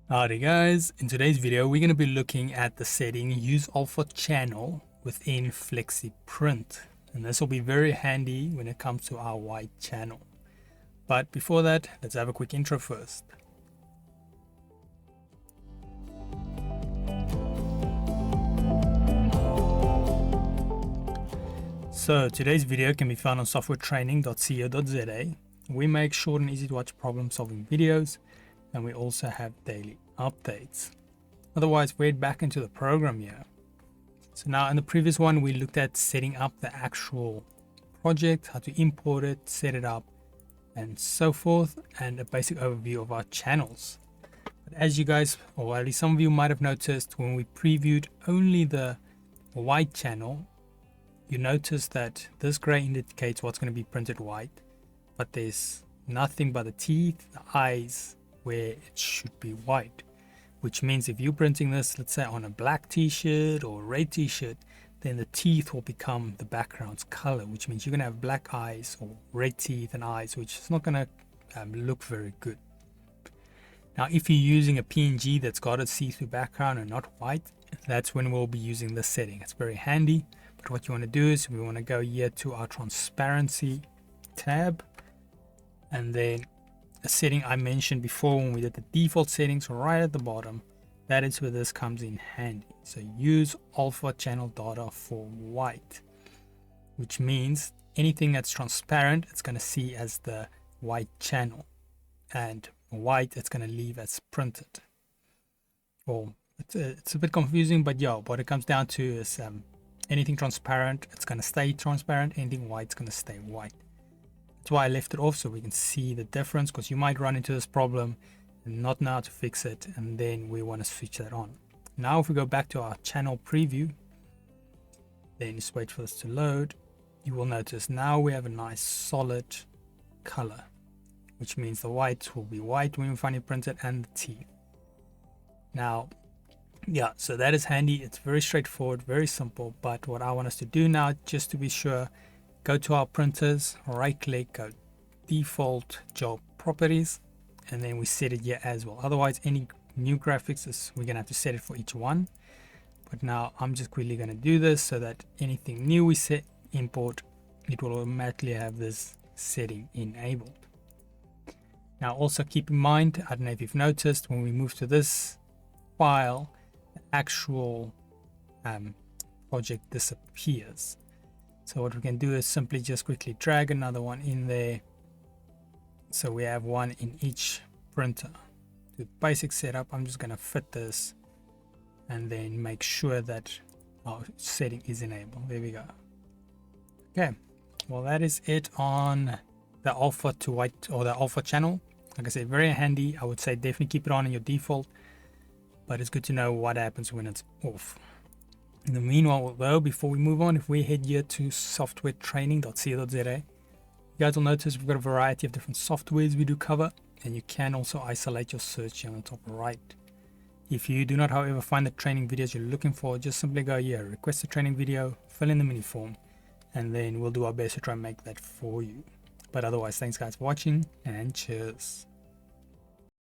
Howdy guys, in today's video we're going to be looking at the setting use alpha channel within FlexiPRINT, and this will be very handy when it comes to our white channel. But before that, let's have a quick intro first. So today's video can be found on softwaretraining.co.za. We make short and easy to watch problem solving videos, and we also have daily updates. Otherwise, we're back into the program here. So now in the previous one, we looked at setting up the actual project, how to import it, set it up, and so forth, and a basic overview of our channels. But as you guys, or at least some of you might have noticed, when we previewed only the white channel, you notice that this gray indicates what's going to be printed white, but there's nothing but the teeth, the eyes, where it should be white, which means if you're printing this, let's say on a black t-shirt or a red t-shirt, then the teeth will become the background's color, which means you're going to have black eyes or red teeth and eyes, which is not going to look very good. Now if you're using a PNG that's got a see-through background and not white, that's when we'll be using this setting. It's very handy, but what you want to do is we want to go here to our transparency tab, and then a setting I mentioned before when we did the default settings right at the bottom, that is where this comes in handy. So use alpha channel data for white, which means anything that's transparent it's going to see as the white channel, and white it's going to leave as printed. Well, it's a bit confusing, but yeah, what it comes down to is anything transparent it's going to stay transparent, anything white is going to stay white. That's why I left it off, so we can see the difference, because you might run into this problem and not know how to fix it, and then we want to switch that on. Now if we go back to our channel preview, then just wait for this to load, you will notice now we have a nice solid color, which means the white will be white when we finally print it, and the teeth. Now yeah, so that is handy. It's very straightforward, very simple. But what I want us to do now, just to be sure, go to our printers, right click, go default job properties, and then we set it here as well. Otherwise, any new graphics we're gonna have to set it for each one. But now I'm just quickly gonna do this so that anything new we set import, it will automatically have this setting enabled. Now also keep in mind, I don't know if you've noticed, when we move to this file, the actual project disappears. So what we can do is simply just quickly drag another one in there, so we have one in each printer. The basic setup, I'm just going to fit this and then make sure that our setting is enabled. There we go. Okay, well that is it on the alpha to white, or the alpha channel. Like I said, very handy. I would say definitely keep it on in your default, but it's good to know what happens when it's off. In the meanwhile though, before we move on, if we head here to softwaretraining.co.za, you guys will notice we've got a variety of different softwares we do cover, and you can also isolate your search here on the top right. If you do not however find the training videos you're looking for, just simply go here, request a training video, fill in the mini form, and then we'll do our best to try and make that for you. But otherwise, thanks guys for watching, and cheers.